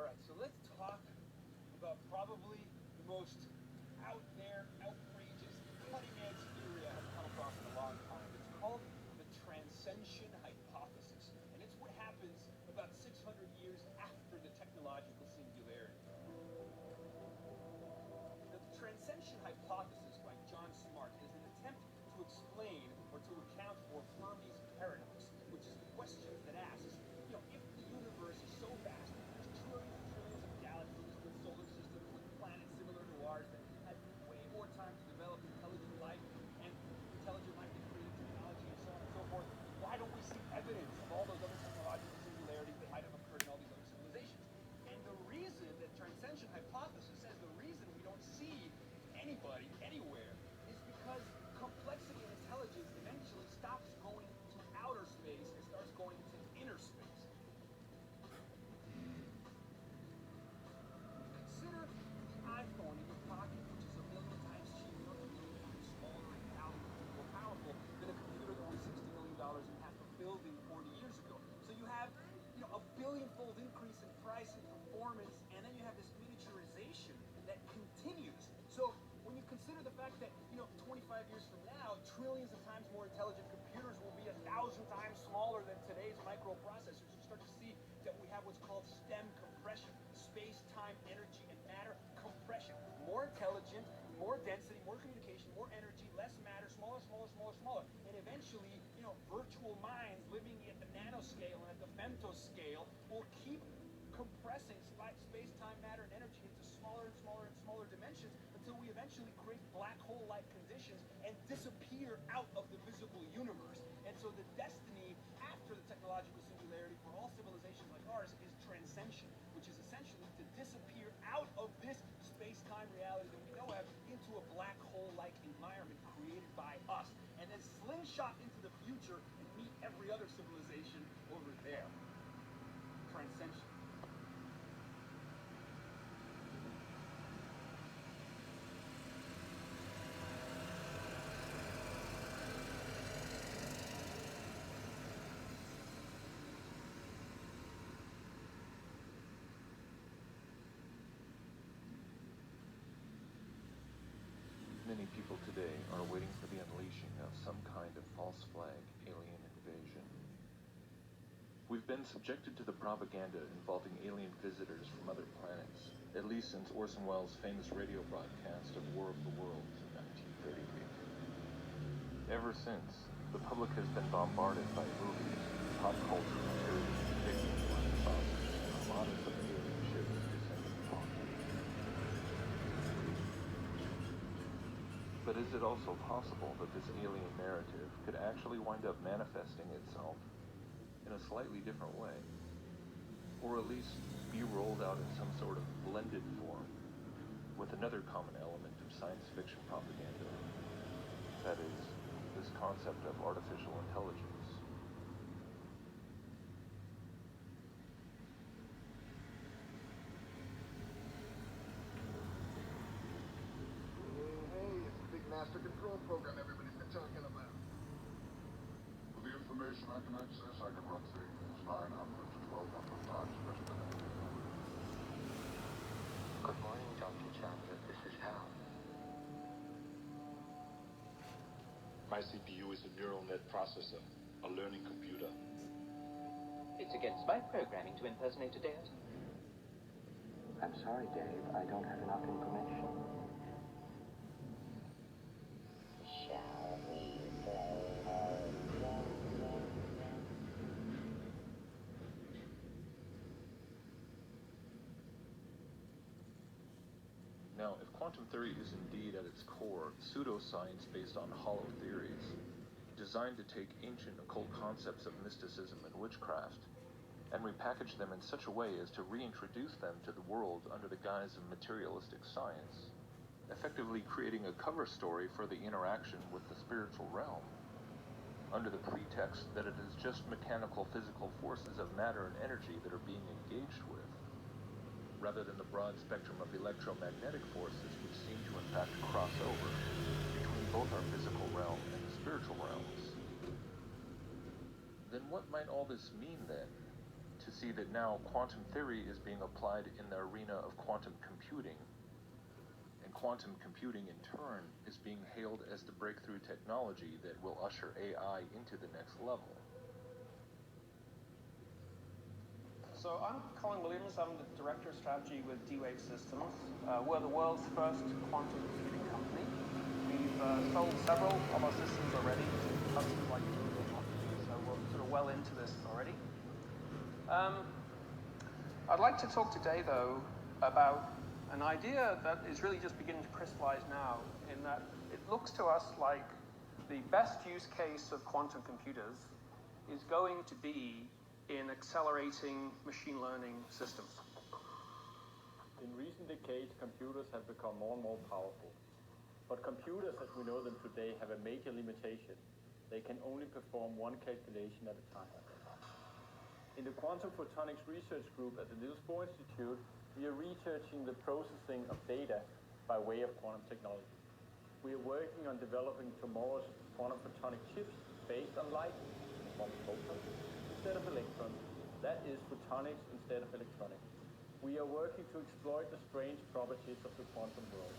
Alright, so let's talk about probably the most out there, outrageous, cutting-edge theory I have come across in a long time. It's called the transcension hypothesis, and it's what happens about 600 years after the technological singularity. The transcension hypothesis by John Smart is an attempt to explain or to account for Fermi's paradox, which is the question that asks, if the universe is so vast, there's trillions and trillions of galaxies with solar systems with planets similar to ours that had way more time to develop intelligent life and intelligent life that created technology and so on and so forth. Why don't we see evidence of all those other technological singularities that might have occurred in all these other civilizations? And the reason that transcension hypothesis says the reason we don't see anybody anywhere is because complexity and intelligence eventually stops going to outer space and starts going to inner space. Consider the iPhone in your pocket, which is a million times cheaper, a million times smaller, and thousands more powerful than a computer that was $60 million and half a building 40 years ago. So you have, a billion-fold increase in price and performance, and then you have this miniaturization that continues. So when you consider the fact that, 25 years from now, trillions of times more intelligent computers will be 1,000 times smaller than today's microprocessors, you start to see that we have what's called STEM compression, space, time, energy, and matter compression. More intelligent, more density, more communication, more energy, less matter, smaller, smaller, smaller, smaller. And eventually, virtual minds living at the nanoscale and at the femtoscale will keep compressing space, time, matter, and energy into smaller and smaller and smaller dimensions until we eventually create black hole-like conditions and disappear out of the visible universe. And so the destiny after the technological singularity for all civilizations like ours is transcension, which is essentially to disappear out of this space-time reality that we know of into a black hole-like environment created by us, and then slingshot into the future and meet every other civilization over there. Transcension. Many people today are waiting for the unleashing of some kind of false flag alien invasion. We've been subjected to the propaganda involving alien visitors from other planets, at least since Orson Welles' famous radio broadcast of War of the Worlds in 1938. Ever since, the public has been bombarded by movies, pop culture material depicting flying saucers and armadas of alien ships descending upon them. But is it also possible that this alien narrative could actually wind up manifesting itself in a slightly different way? Or at least be rolled out in some sort of blended form with another common element of science fiction propaganda, that is, this concept of artificial intelligence. Master control program everybody's been talking about. With the information I can access, I can run things 900 to 1,200 times better than anyone. Good morning, Dr. Chandler. This is Hal. My CPU is a neural net processor, a learning computer. It's against my programming to impersonate a deity. I'm sorry, Dave. I don't have enough information. Shall we play Now, if quantum theory is indeed at its core pseudoscience based on hollow theories, designed to take ancient occult concepts of mysticism and witchcraft, and repackage them in such a way as to reintroduce them to the world under the guise of materialistic science, effectively creating a cover story for the interaction with the spiritual realm, under the pretext that it is just mechanical physical forces of matter and energy that are being engaged with, rather than the broad spectrum of electromagnetic forces which seem to in fact cross over between both our physical realm and the spiritual realms. Then what might all this mean then, to see that now quantum theory is being applied in the arena of quantum computing, and quantum computing in turn is being hailed as the breakthrough technology that will usher AI into the next level. So I'm Colin Williams. I'm the Director of Strategy with D-Wave Systems. We're the world's first quantum computing company. We've sold several of our systems already to customers like Google, so we're sort of well into this already. I'd like to talk today, though, about an idea that is really just beginning to crystallize now, in that it looks to us like the best use case of quantum computers is going to be in accelerating machine learning systems. In recent decades, computers have become more and more powerful. But computers, as we know them today, have a major limitation. They can only perform one calculation at a time. In the Quantum Photonics Research Group at the Niels Bohr Institute, we are researching the processing of data by way of quantum technology. We are working on developing tomorrow's quantum photonic chips based on light in the form of photons instead of electrons. That is photonics instead of electronics. We are working to exploit the strange properties of the quantum world.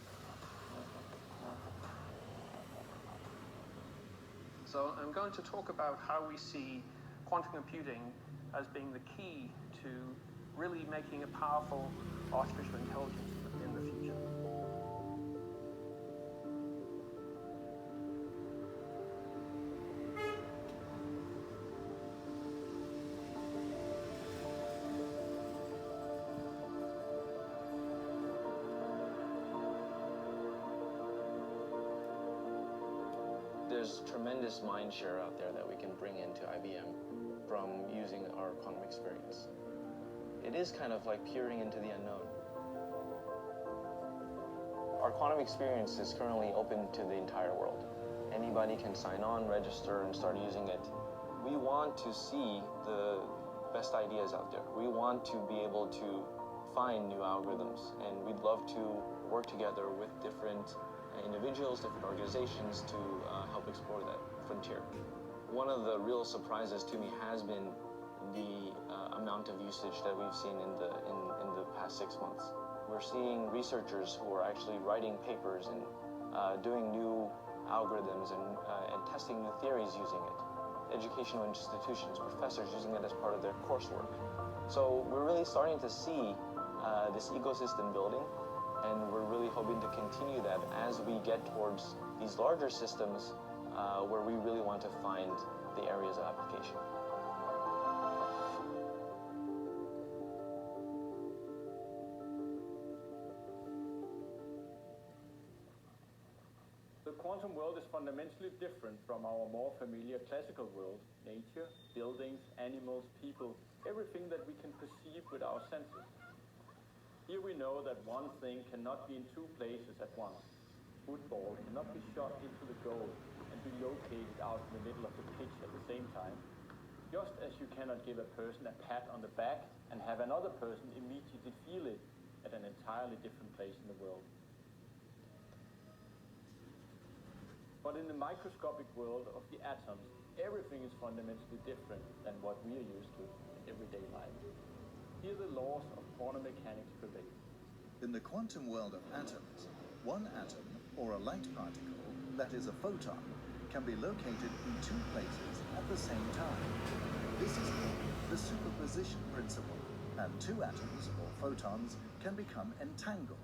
So I'm going to talk about how we see quantum computing as being the key to really making a powerful artificial intelligence in the future. There's tremendous mind share out there that we can bring into IBM from using our quantum experience. It is kind of like peering into the unknown. Our quantum experience is currently open to the entire world. Anybody can sign on, register, and start using it. We want to see the best ideas out there. We want to be able to find new algorithms, and we'd love to work together with different individuals, different organizations to help explore that frontier. One of the real surprises to me has been the amount of usage that we've seen in the past 6 months. We're seeing researchers who are actually writing papers and doing new algorithms and testing new theories using it. Educational institutions, professors using it as part of their coursework. So we're really starting to see this ecosystem building, and we're really hoping to continue that as we get towards these larger systems where we really want to find the areas of application. The quantum world is fundamentally different from our more familiar classical world: nature, buildings, animals, people, everything that we can perceive with our senses. Here we know that one thing cannot be in two places at once. Football cannot be shot into the goal and be located out in the middle of the pitch at the same time, just as you cannot give a person a pat on the back and have another person immediately feel it at an entirely different place in the world. But in the microscopic world of the atoms, everything is fundamentally different than what we are used to in everyday life. Here the laws of quantum mechanics prevail. In the quantum world of atoms, one atom, or a light particle, that is a photon, can be located in two places at the same time. This is called the superposition principle, and two atoms, or photons, can become entangled.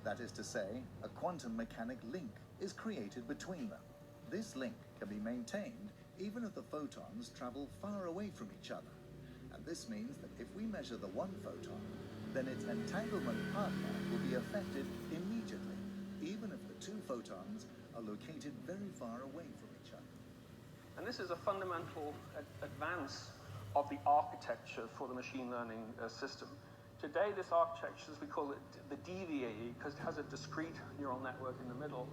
That is to say, a quantum mechanic link is created between them. This link can be maintained even if the photons travel far away from each other. And this means that if we measure the one photon, then its entanglement partner will be affected immediately, even if the two photons are located very far away from each other. And this is a fundamental advance of the architecture for the machine learning system. Today, this architecture, as we call it, the DVAE, because it has a discrete neural network in the middle.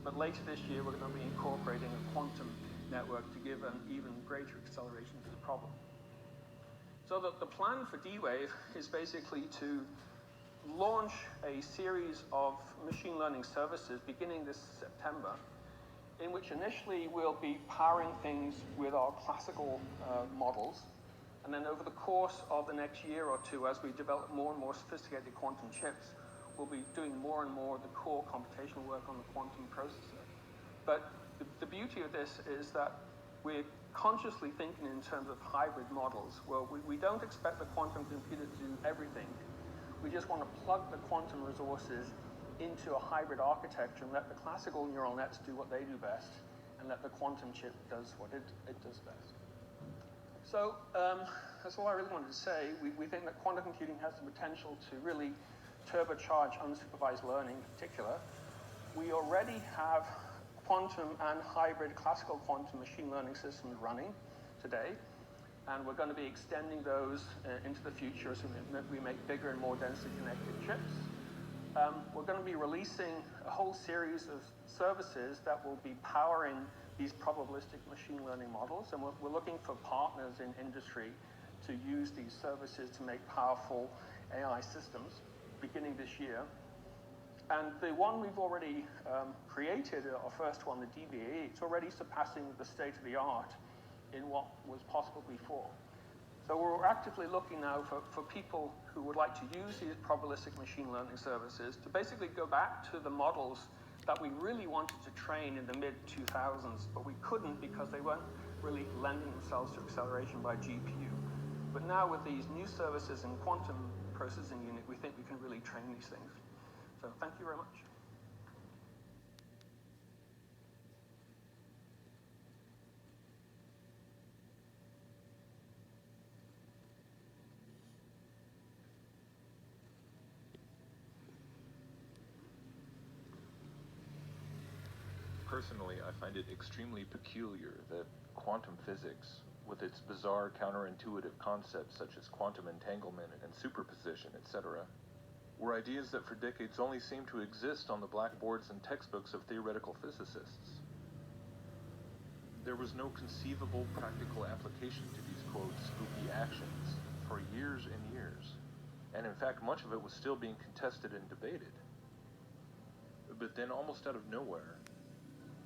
But later this year, we're going to be incorporating a quantum network to give an even greater acceleration to the problem. So the plan for D-Wave is basically to launch a series of machine learning services beginning this September, in which initially we'll be powering things with our classical models, And then over the course of the next year or two, as we develop more and more sophisticated quantum chips, we'll be doing more and more of the core computational work on the quantum processor. But the beauty of this is that we're consciously thinking in terms of hybrid models. Well, we don't expect the quantum computer to do everything. We just want to plug the quantum resources into a hybrid architecture and let the classical neural nets do what they do best, and let the quantum chip does what it does best. So that's all I really wanted to say. We think that quantum computing has the potential to really turbocharge unsupervised learning in particular. We already have quantum and hybrid classical quantum machine learning systems running today, and we're going to be extending those into the future as we make bigger and more densely connected chips. We're going to be releasing a whole series of services that will be powering these probabilistic machine learning models, and we're looking for partners in industry to use these services to make powerful AI systems beginning this year. And the one we've already created, our first one, the DBE, it's already surpassing the state of the art in what was possible before. So we're actively looking now for people who would like to use these probabilistic machine learning services to basically go back to the models that we really wanted to train in the mid-2000s, but we couldn't because they weren't really lending themselves to acceleration by GPU. But now with these new services and quantum processing unit, we think we can really train these things. So thank you very much. Personally, I find it extremely peculiar that quantum physics, with its bizarre counterintuitive concepts such as quantum entanglement and superposition, etc., were ideas that for decades only seemed to exist on the blackboards and textbooks of theoretical physicists. There was no conceivable practical application to these, quote, spooky actions for years and years, and in fact much of it was still being contested and debated. But then, almost out of nowhere,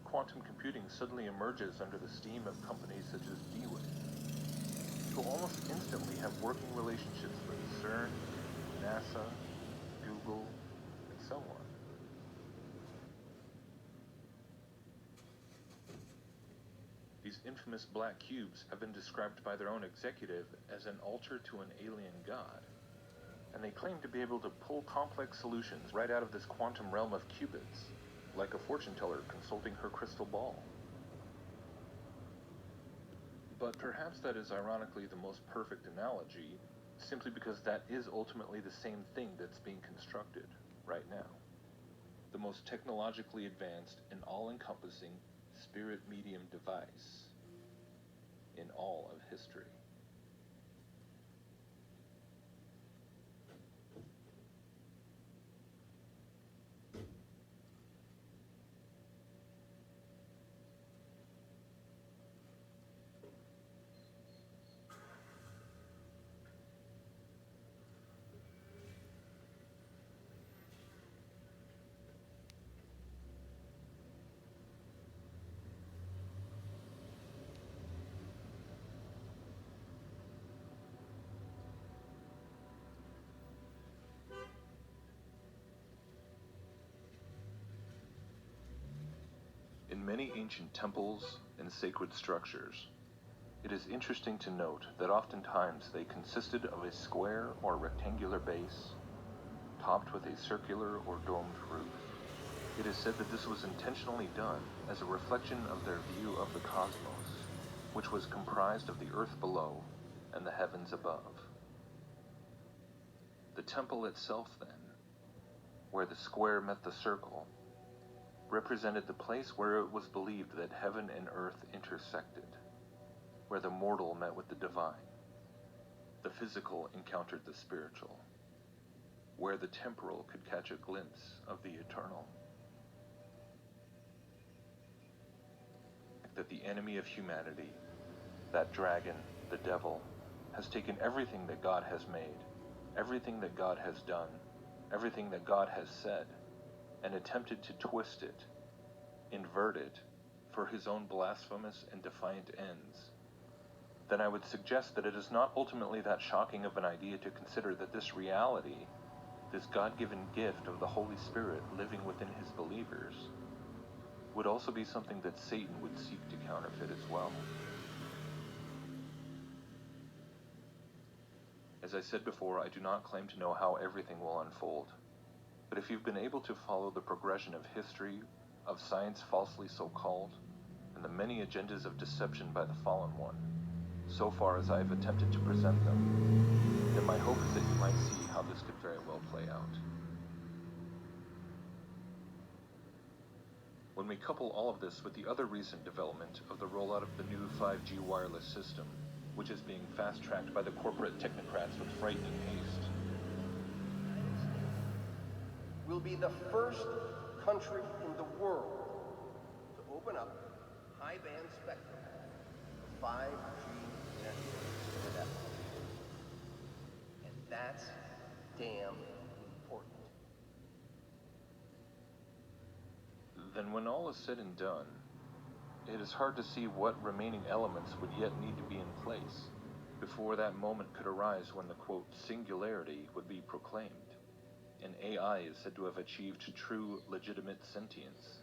quantum computing suddenly emerges under the steam of companies such as DWIT, who almost instantly have working relationships with CERN, NASA, Google, and so on. These infamous black cubes have been described by their own executive as an altar to an alien god, and they claim to be able to pull complex solutions right out of this quantum realm of qubits, like a fortune teller consulting her crystal ball. But perhaps that is ironically the most perfect analogy, simply because that is ultimately the same thing that's being constructed right now. The most technologically advanced and all-encompassing spirit medium device in all of history. In many ancient temples and sacred structures, it is interesting to note that oftentimes they consisted of a square or rectangular base, topped with a circular or domed roof. It is said that this was intentionally done as a reflection of their view of the cosmos, which was comprised of the earth below and the heavens above. The temple itself, then, where the square met the circle, represented the place where it was believed that heaven and earth intersected, where the mortal met with the divine, the physical encountered the spiritual, where the temporal could catch a glimpse of the eternal. That the enemy of humanity, that dragon, the devil, has taken everything that God has made, everything that God has done, everything that God has said, and attempted to twist it, invert it, for his own blasphemous and defiant ends. then I would suggest that it is not ultimately that shocking of an idea to consider that this reality, this God-given gift of the Holy Spirit living within his believers, would also be something that Satan would seek to counterfeit as well. As I said before, I do not claim to know how everything will unfold, but if you've been able to follow the progression of history, of science falsely so called, and the many agendas of deception by the fallen one, so far as I have attempted to present them, then my hope is that you might see how this could very well play out. When we couple all of this with the other recent development of the rollout of the new 5G wireless system, which is being fast-tracked by the corporate technocrats with frightening haste, will be the first country in the world to open up high-band spectrum for 5G internet for that. And that's damn important. then when all is said and done, it is hard to see what remaining elements would yet need to be in place before that moment could arise when the, quote, singularity would be proclaimed, and AI is said to have achieved true, legitimate sentience,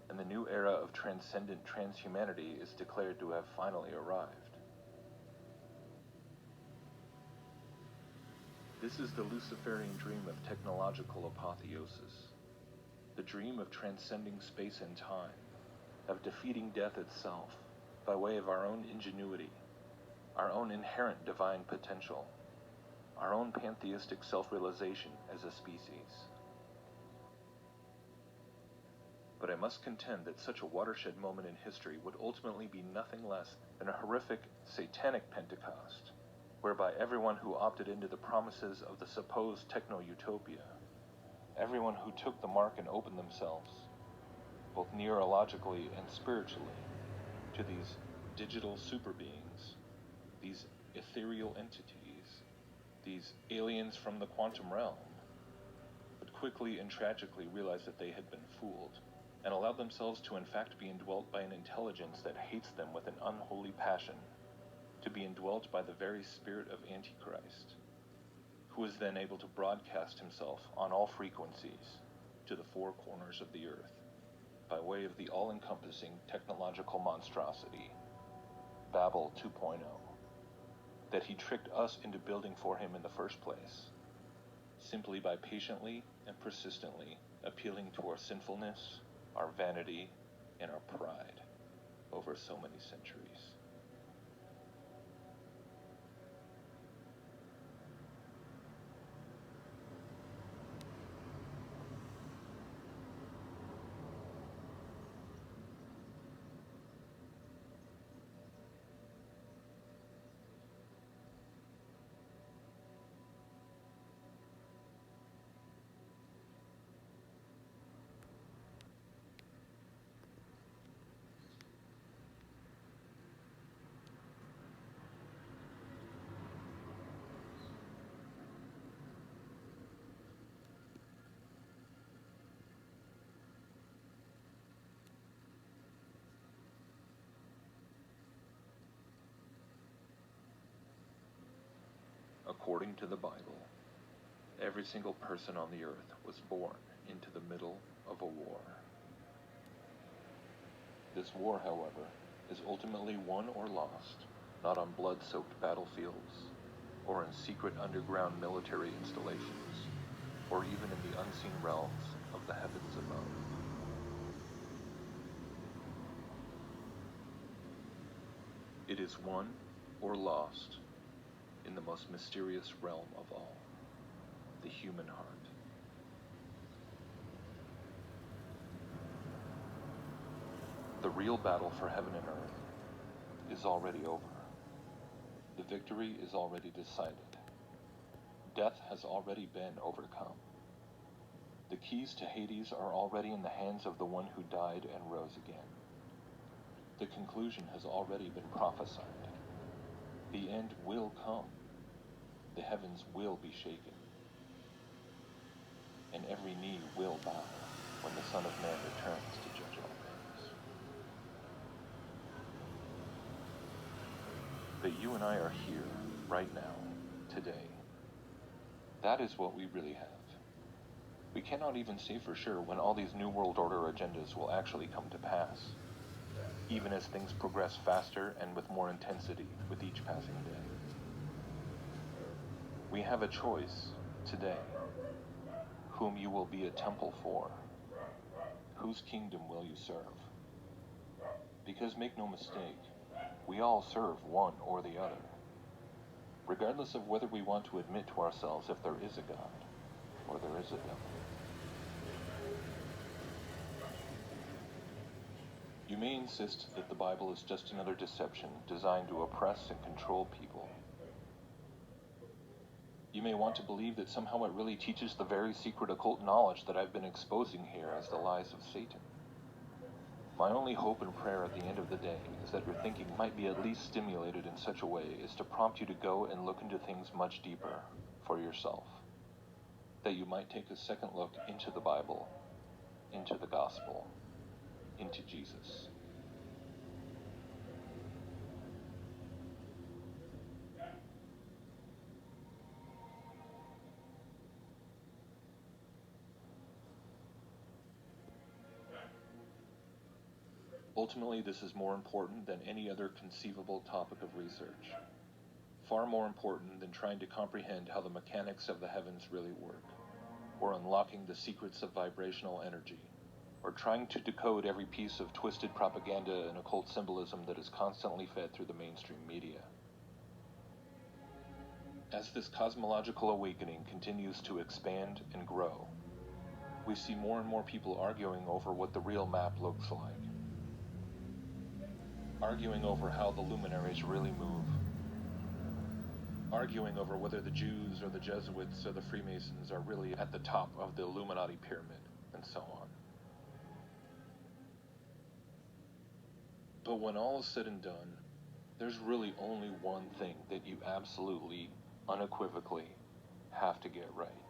and the new era of transcendent transhumanity is declared to have finally arrived. This is the Luciferian dream of technological apotheosis, the dream of transcending space and time, of defeating death itself by way of our own ingenuity, our own inherent divine potential, our own pantheistic self-realization as a species. But I must contend that such a watershed moment in history would ultimately be nothing less than a horrific, satanic Pentecost, whereby everyone who opted into the promises of the supposed techno-utopia, everyone who took the mark and opened themselves, both neurologically and spiritually, to these digital super beings, these ethereal entities, these aliens from the quantum realm, would quickly and tragically realize that they had been fooled, and allowed themselves to in fact be indwelt by an intelligence that hates them with an unholy passion, to be indwelt by the very spirit of Antichrist, who is then able to broadcast himself on all frequencies to the four corners of the earth, by way of the all-encompassing technological monstrosity, Babel 2.0, that he tricked us into building for him in the first place, simply by patiently and persistently appealing to our sinfulness, our vanity, and our pride over so many centuries. According to the Bible, every single person on the earth was born into the middle of a war. This war, however, is ultimately won or lost, not on blood-soaked battlefields, or in secret underground military installations, or even in the unseen realms of the heavens above. It is won or lost in the most mysterious realm of all, the human heart. The real battle for heaven and earth is already over. The victory is already decided. Death has already been overcome. The keys to Hades are already in the hands of the one who died and rose again. The conclusion has already been prophesied. The end will come. The heavens will be shaken. And every knee will bow when the Son of Man returns to judge all things. But you and I are here, right now, today. That is what we really have. We cannot even say for sure when all these New World Order agendas will actually come to pass, even as things progress faster and with more intensity with each passing day. We have a choice today, whom you will be a temple for, whose kingdom will you serve? Because make no mistake, we all serve one or the other, regardless of whether we want to admit to ourselves if there is a God or there is a devil. You may insist that the Bible is just another deception designed to oppress and control people. You may want to believe that somehow it really teaches the very secret occult knowledge that I've been exposing here as the lies of Satan. My only hope and prayer at the end of the day is that your thinking might be at least stimulated in such a way as to prompt you to go and look into things much deeper for yourself. That you might take a second look into the Bible, into the gospel, into Jesus. Ultimately, this is more important than any other conceivable topic of research. Far more important than trying to comprehend how the mechanics of the heavens really work, or unlocking the secrets of vibrational energy, or trying to decode every piece of twisted propaganda and occult symbolism that is constantly fed through the mainstream media. As this cosmological awakening continues to expand and grow, we see more and more people arguing over what the real map looks like. Arguing over how the luminaries really move. Arguing over whether the Jews or the Jesuits or the Freemasons are really at the top of the Illuminati pyramid, and so on. But when all is said and done, there's really only one thing that you absolutely, unequivocally have to get right.